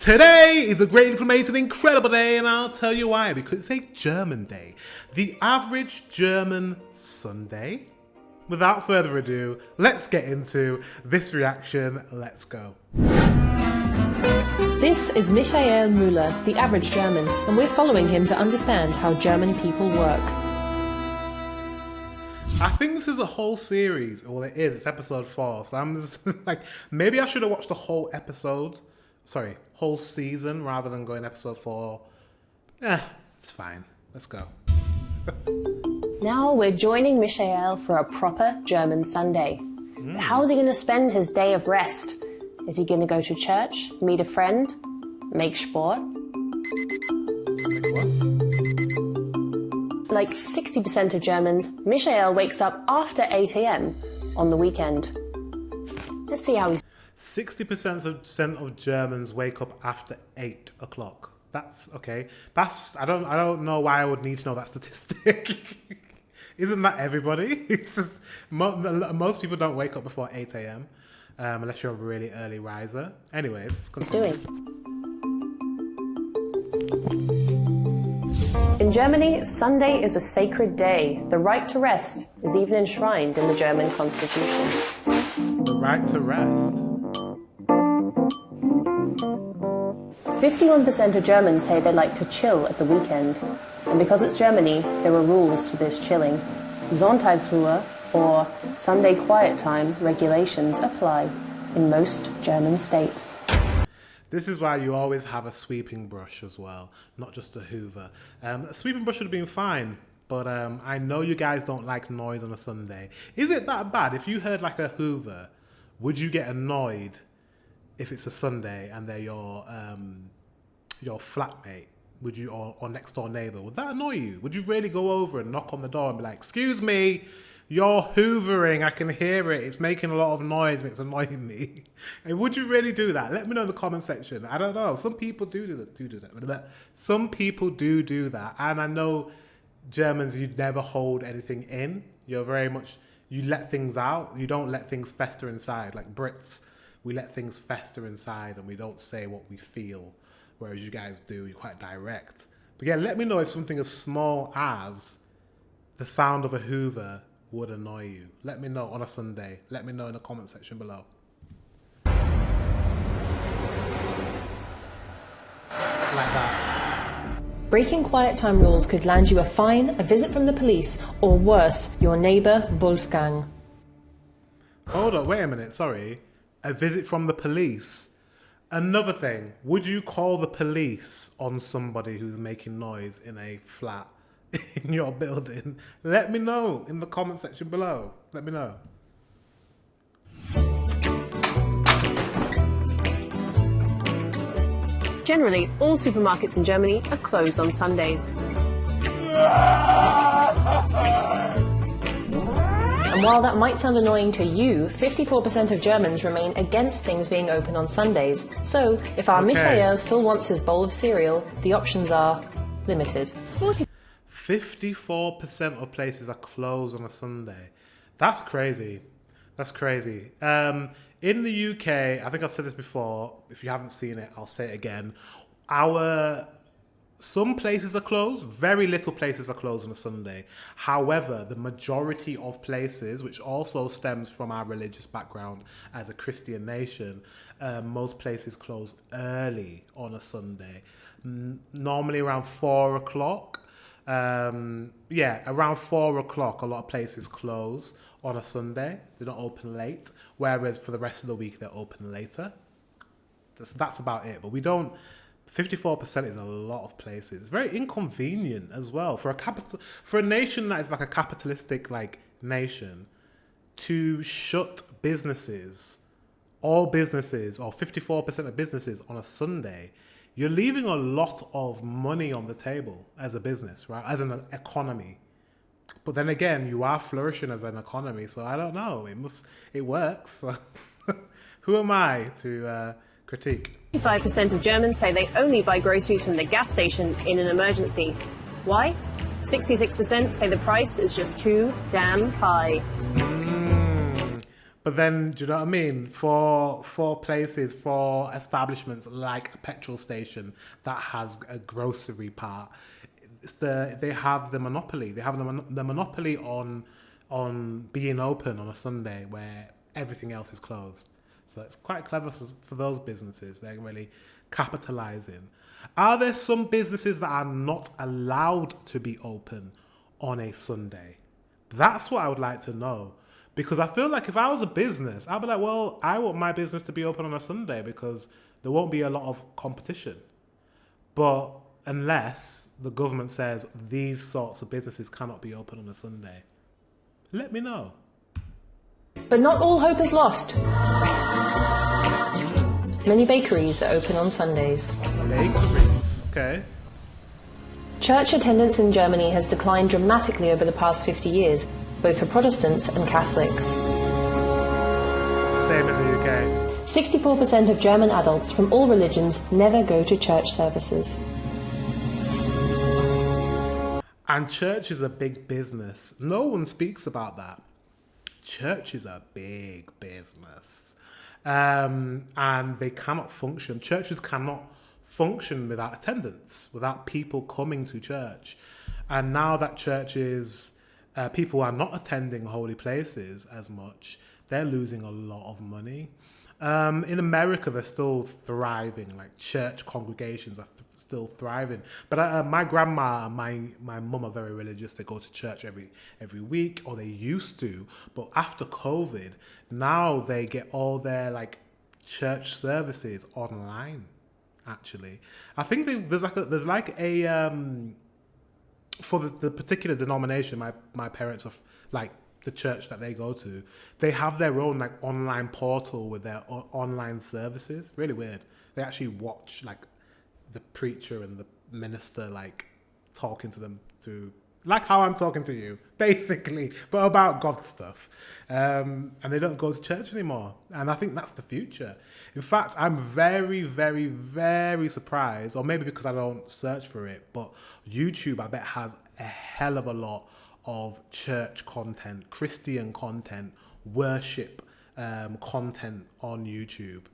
Today is a great, inflammatory, incredible day, and I'll tell you why. Because it's a German day. The average German Sunday. Without further ado, let's get into this reaction. Let's go. This is Michael Müller, the average German, and we're following him to understand how German people work. I think this is a whole series. Well, it is. It's episode 4. So I'm just like, maybe I should have watched the whole episode. Sorry, whole season rather than going episode 4. It's fine. Let's go. Now we're joining Michael for a proper German Sunday. But how is he going to spend his day of rest? Is he going to go to church, meet a friend, make sport? Like 60% of Germans, Michael wakes up after 8 a.m. on the weekend. Let's see how he's... 60% of Germans wake up after 8 o'clock. That's okay. I don't know why I would need to know that statistic. Isn't that everybody? It's just, most people don't wake up before 8 a.m. Unless you're a really early riser. Anyways, continue. In Germany, Sunday is a sacred day. The right to rest is even enshrined in the German constitution. The right to rest. 51% of Germans say they like to chill at the weekend. And because it's Germany, there are rules to this chilling. Sonntagsruhe, or Sunday quiet time, regulations apply in most German states. This is why you always have a sweeping brush as well, not just a hoover. A sweeping brush would have been fine, but I know you guys don't like noise on a Sunday. Is it that bad? If you heard like a hoover, would you get annoyed if it's a Sunday and they're your flatmate? Would you, or next door neighbor? Would that annoy you? Would you really go over and knock on the door and be like, "Excuse me, you're hoovering, I can hear it, it's making a lot of noise and it's annoying me"? And would you really do that? Let me know in the comment section. I don't know. Some people do that. Some people do that. And I know Germans, you never hold anything in. You're very much, you let things out. You don't let things fester inside. Like Brits, we let things fester inside and we don't say what we feel. Whereas you guys do, you're quite direct. But yeah, let me know if something as small as the sound of a hoover would annoy you. Let me know on a Sunday. Let me know in the comment section below. Like that. Breaking quiet time rules could land you a fine, a visit from the police, or worse, your neighbour Wolfgang. Hold on, wait a minute, sorry. A visit from the police. Another thing, would you call the police on somebody who's making noise in a flat in your building? Let me know in the comment section below. Let me know. Generally, all supermarkets in Germany are closed on Sundays. And while that might sound annoying to you, 54% of Germans remain against things being open on Sundays. So, if our Michael still wants his bowl of cereal, the options are limited. 54% of places are closed on a Sunday. That's crazy. That's crazy. In the UK, I think I've said this before. If you haven't seen it, I'll say it again. Some places are closed. Very little places are closed on a Sunday. However, the majority of places, which also stems from our religious background as a Christian nation, most places close early on a Sunday. Normally around 4 o'clock. Around 4 o'clock, a lot of places close on a Sunday. They don't open late. Whereas for the rest of the week, they're open later. That's about it. But we don't... 54% is a lot of places. It's very inconvenient as well for a nation that is like a capitalistic nation to shut businesses, all businesses, or 54% of businesses on a Sunday. You're leaving a lot of money on the table as a business, right? As an economy. But then again, you are flourishing as an economy, so I don't know. It works. So who am I to critique? 55% of Germans say they only buy groceries from the gas station in an emergency. Why? 66% say the price is just too damn high. But then, do you know what I mean? For places, for establishments like a petrol station that has a grocery part, they have the monopoly. They have the monopoly on being open on a Sunday where everything else is closed. So it's quite clever for those businesses. They're really capitalizing. Are there some businesses that are not allowed to be open on a Sunday? That's what I would like to know. Because I feel like if I was a business, I'd be like, well, I want my business to be open on a Sunday because there won't be a lot of competition. But unless the government says these sorts of businesses cannot be open on a Sunday, let me know. But not all hope is lost. Many bakeries are open on Sundays. Bakeries, okay. Church attendance in Germany has declined dramatically over the past 50 years, both for Protestants and Catholics. Same in the UK. 64% of German adults from all religions never go to church services. And church is a big business. No one speaks about that. Church is a big business. And they cannot function. Churches cannot function without attendance, without people coming to church. And now that churches, people are not attending holy places as much, they're losing a lot of money. In America, they're still thriving. Like church congregations are still thriving. But my grandma and my mum are very religious. They go to church every week, or they used to. But after COVID, now they get all their like church services online. Actually, I think there's like a for the particular denomination. My parents are like. The church that they go to, they have their own like online portal with their online services. Really weird. They actually watch like the preacher and the minister like talking to them through like how I'm talking to you, basically, but about God stuff. And they don't go to church anymore. And I think that's the future. In fact, I'm very, very, very surprised, or maybe because I don't search for it, but YouTube, I bet, has a hell of a lot of church content, Christian content, worship content on YouTube,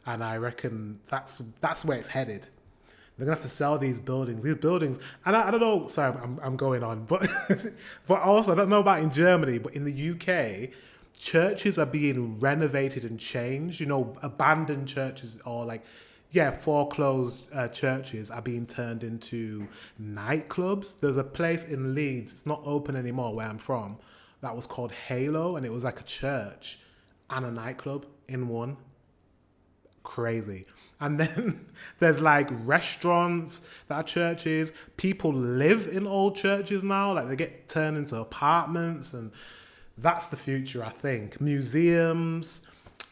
and I reckon that's where it's headed. They're gonna have to sell these buildings, and I don't know. Sorry, I'm going on, but but also I don't know about in Germany, but in the UK, churches are being renovated and changed. You know, abandoned churches or like. Yeah, foreclosed churches are being turned into nightclubs. There's a place in Leeds, it's not open anymore where I'm from, that was called Halo, and it was like a church and a nightclub in one. Crazy. And then there's like restaurants that are churches. People live in old churches now, like they get turned into apartments, and that's the future, I think. Museums.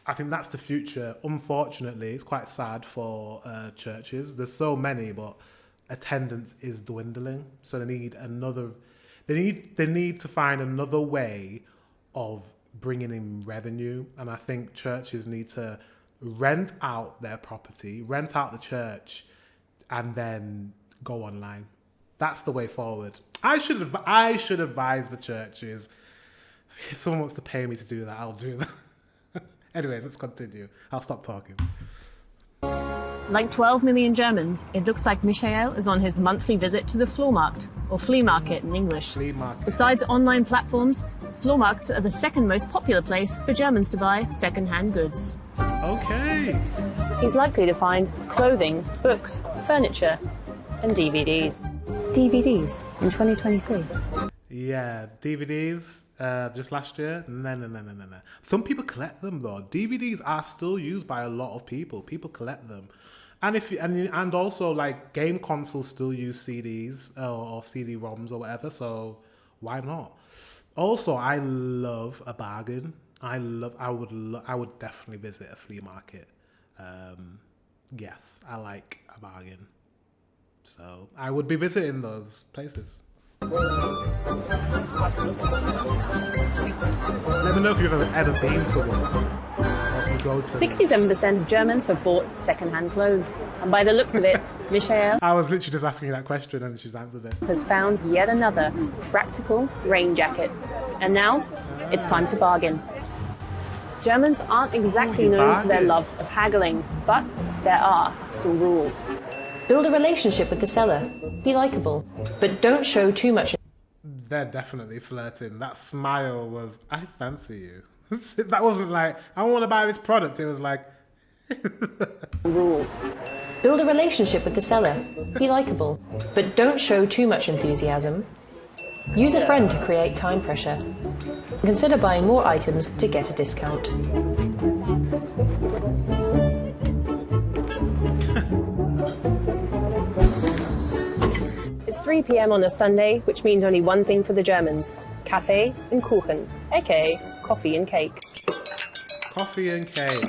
I think that's the future. Unfortunately, it's quite sad for churches. There's so many, but attendance is dwindling. So they need another. They need to find another way of bringing in revenue. And I think churches need to rent out their property, rent out the church, and then go online. That's the way forward. I should advise the churches. If someone wants to pay me to do that, I'll do that. Anyways, let's continue. I'll stop talking. Like 12 million Germans, it looks like Michael is on his monthly visit to the Flohmarkt, or flea market in English. Flea market. Besides online platforms, Flohmarkts are the second most popular place for Germans to buy second-hand goods. Okay. He's likely to find clothing, books, furniture, and DVDs. DVDs in 2023. Yeah, DVDs just last year. No. Some people collect them though. DVDs are still used by a lot of people. People collect them, and also like game consoles still use CDs or CD-ROMs or whatever. So why not? Also, I love a bargain. I would definitely visit a flea market. Yes, I like a bargain. So I would be visiting those places. Let me know if you've ever been to one, or if you go to. 67% of Germans have bought second-hand clothes, and by the looks of it, Michael I was literally just asking you that question, and she's answered it. has found yet another practical rain jacket, and now it's time to bargain. Germans aren't exactly you known for their bargain. love of haggling, but there are some rules. Build a relationship with the seller. Be likable, but don't show too much. They're definitely flirting. That smile was, I fancy you. That wasn't like, I want to buy this product. It was like, Rules. Build a relationship with the seller. Be likable, but don't show too much enthusiasm. Use a friend to create time pressure. Consider buying more items to get a discount. It's 3 p.m. on a Sunday, which means only one thing for the Germans: Kaffee and Kuchen, aka coffee and cake. coffee and cake.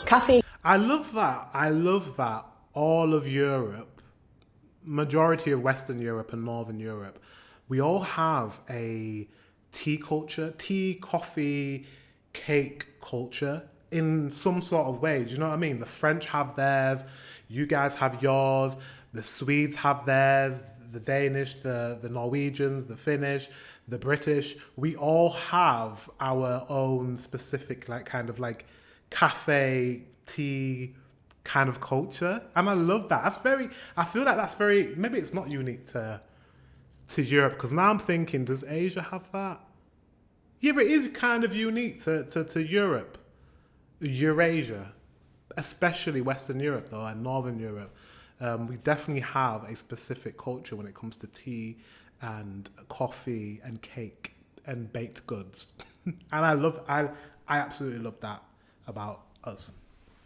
Kaffee. I love that. I love that all of Europe, majority of Western Europe and Northern Europe, we all have a tea culture, tea, coffee, cake culture in some sort of way. Do you know what I mean? The French have theirs, you guys have yours, the Swedes have theirs, the Danish, the Norwegians, the Finnish, the British. We all have our own specific cafe, tea kind of culture. And I love that. I feel like that's very, maybe it's not unique to Europe, because now I'm thinking, does Asia have that? Yeah, but it is kind of unique to Europe, Eurasia, especially Western Europe though, and Northern Europe. We definitely have a specific culture when it comes to tea and coffee and cake and baked goods. And I absolutely love that about us.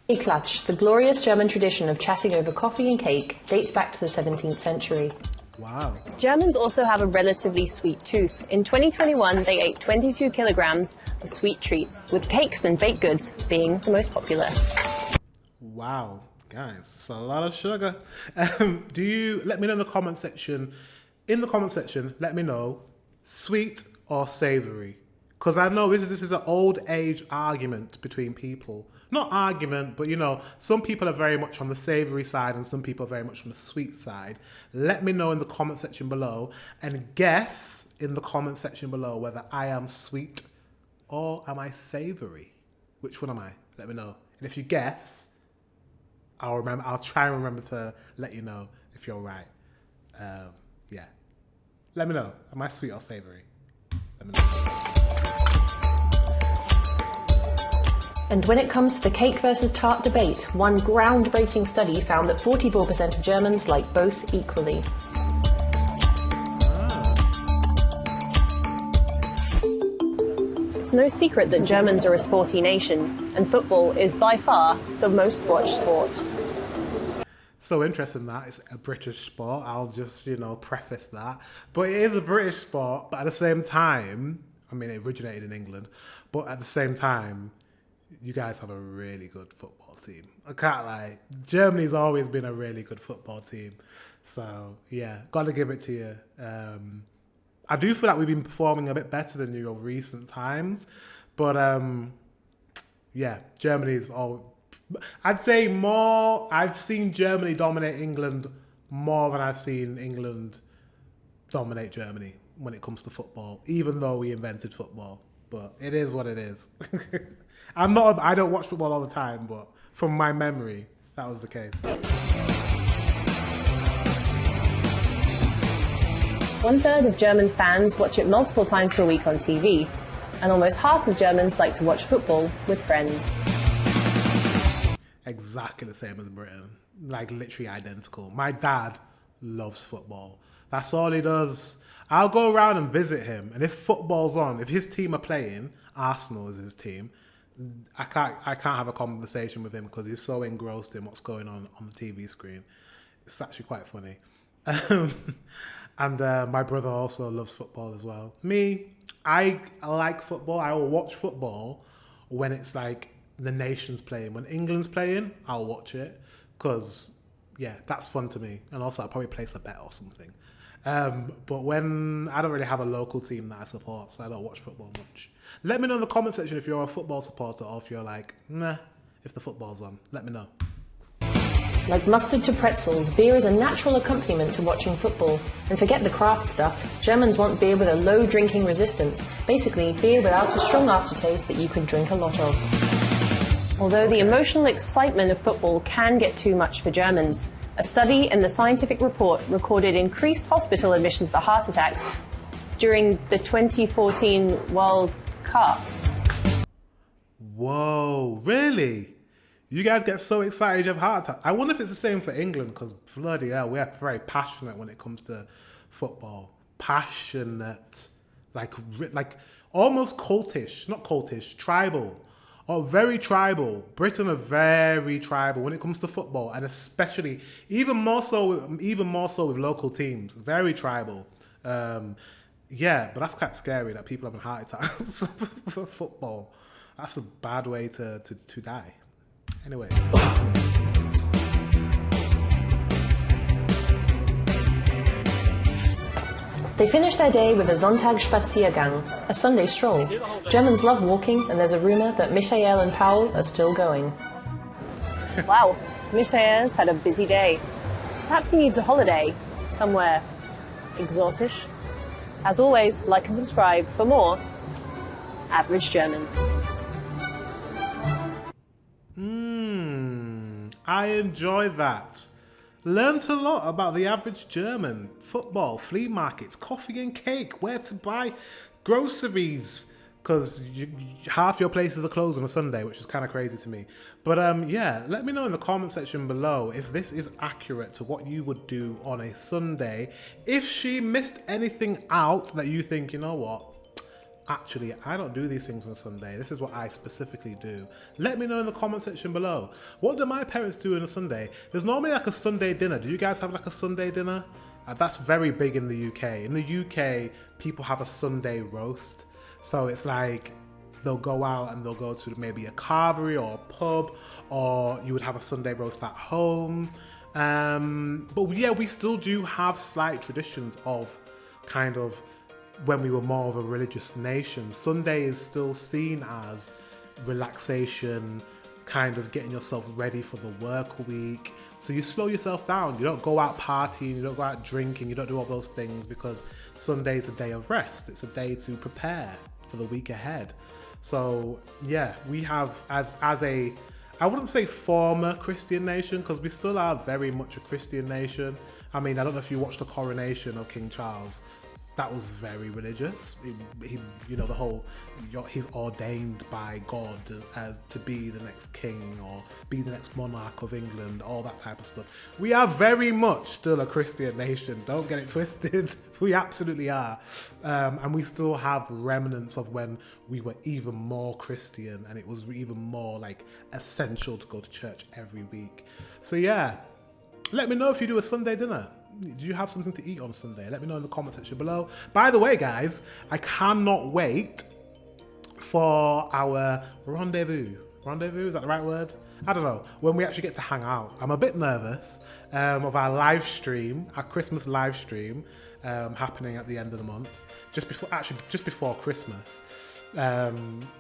Klatsch, the glorious German tradition of chatting over coffee and cake, dates back to the 17th century. Wow. Germans also have a relatively sweet tooth. In 2021, they ate 22 kilograms of sweet treats, with cakes and baked goods being the most popular. Wow, guys, it's a lot of sugar. Do you let me know in the comment section? In the comment section, let me know sweet or savory, because I know this is an old age argument between people. Not argument, but you know, some people are very much on the savory side and some people are very much on the sweet side. Let me know in the comment section below, and guess in the comment section below whether I am sweet or am I savory. Which one am I? Let me know. And if you guess, I'll try and remember to let you know if you're right. Yeah. Let me know. Am I sweet or savory? Let me know. And when it comes to the cake versus tart debate, one groundbreaking study found that 44% of Germans like both equally. It's no secret that Germans are a sporty nation, and football is by far the most watched sport. So interesting that it's a British sport. I'll just, preface that. But it is a British sport, but at the same time, I mean, it originated in England, but at the same time, you guys have a really good football team. I can't lie. Germany's always been a really good football team. So, yeah, got to give it to you. I do feel like we've been performing a bit better than you of recent times. But, yeah, Germany's all... I'd say more... I've seen Germany dominate England more than I've seen England dominate Germany when it comes to football, even though we invented football. But it is what it is. I don't watch football all the time, but from my memory, that was the case. 1/3 of German fans watch it multiple times per week on TV, and almost half of Germans like to watch football with friends. Exactly the same as Britain. Like, literally identical. My dad loves football. That's all he does. I'll go around and visit him, and if football's on, if his team are playing, Arsenal is his team, I can't have a conversation with him because he's so engrossed in what's going on the TV screen. It's actually quite funny. And my brother also loves football as well. Me, I like football. I will watch football when it's like the nation's playing. When England's playing, I'll watch it because, yeah, that's fun to me. And also I'll probably place a bet or something. But when I don't really have a local team that I support, so I don't watch football much. Let me know in the comment section if you're a football supporter or if you're like, nah, if the football's on. Let me know. Like mustard to pretzels, beer is a natural accompaniment to watching football. And forget the craft stuff, Germans want beer with a low drinking resistance. Basically, beer without a strong aftertaste that you could drink a lot of. Although the emotional excitement of football can get too much for Germans, a study in the scientific report recorded increased hospital admissions for heart attacks during the 2014 World Cup. Whoa, really? You guys get so excited you have heart attack. I wonder if it's the same for England, because bloody hell, we're very passionate when it comes to football. Passionate. Like almost cultish. Not cultish, tribal. Or very tribal. Britain are very tribal when it comes to football, and especially, even more so with local teams. Very tribal. Yeah, but that's quite scary that people having heart attacks for football. That's a bad way to die. Anyway. They finish their day with a Sonntagspaziergang, a Sunday stroll. Germans love walking, and there's a rumour that Michael and Paul are still going. Wow, Michael's had a busy day. Perhaps he needs a holiday somewhere exotish. As always, like and subscribe for more Average German. I enjoy that. Learned a lot about the average German. Football, flea markets, coffee and cake, where to buy groceries. Because half your places are closed on a Sunday, which is kind of crazy to me. But yeah, let me know in the comment section below if this is accurate to what you would do on a Sunday. If she missed anything out that you think, you know what? Actually, I don't do these things on a Sunday. This is what I specifically do. Let me know in the comment section below. What do my parents do on a Sunday? There's normally like a Sunday dinner. Do you guys have like a Sunday dinner? That's very big in the UK. In the UK, people have a Sunday roast. So it's like they'll go out and they'll go to maybe a carvery or a pub, or you would have a Sunday roast at home. But yeah, we still do have slight traditions of kind of when we were more of a religious nation. Sunday is still seen as relaxation, kind of getting yourself ready for the work week. So you slow yourself down. You don't go out partying, you don't go out drinking, you don't do all those things, because Sunday is a day of rest. It's a day to prepare for the week ahead. So yeah, we have as a, I wouldn't say former Christian nation, because we still are very much a Christian nation. I mean, I don't know if you watched the coronation of King Charles. That was very religious. He you know, the whole, he's ordained by God as to be the next king or be the next monarch of England, all that type of stuff. We are very much still a Christian nation. Don't get it twisted. We absolutely are. And we still have remnants of when we were even more Christian and it was even more like essential to go to church every week. So yeah, let me know if you do a Sunday dinner. Do you have something to eat on Sunday? Let me know in the comment section below. By the way, guys, I cannot wait for our rendezvous. Rendezvous, is that the right word? I don't know. When we actually get to hang out. I'm a bit nervous of our live stream, our Christmas live stream happening at the end of the month. Just before Christmas. But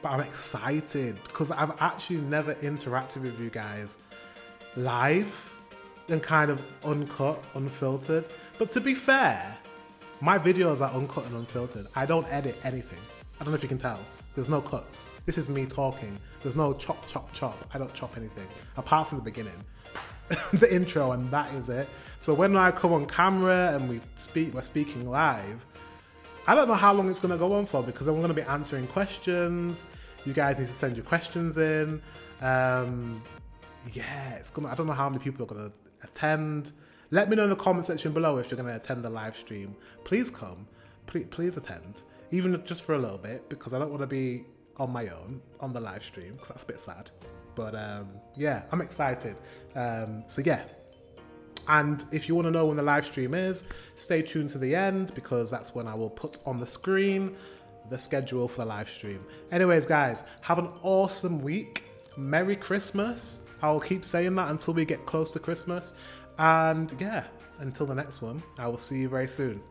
I'm excited because I've actually never interacted with you guys live and kind of uncut, unfiltered. But to be fair, my videos are uncut and unfiltered. I don't edit anything. I don't know if you can tell. There's no cuts. This is me talking. There's no chop, chop, chop. I don't chop anything, apart from the beginning. The intro, and that is it. So when I come on camera and we're speaking live, I don't know how long it's gonna go on for, because I'm gonna be answering questions. You guys need to send your questions in. Yeah, it's gonna, I don't know how many people are gonna attend. Let me know in the comment section below if you're going to attend the live stream. Please come. Please attend. Even just for a little bit, because I don't want to be on my own on the live stream, because that's a bit sad. But yeah, I'm excited. So yeah. And if you want to know when the live stream is, stay tuned to the end, because that's when I will put on the screen the schedule for the live stream. Anyways, guys, have an awesome week. Merry Christmas. I'll keep saying that until we get close to Christmas. And yeah, until the next one, I will see you very soon.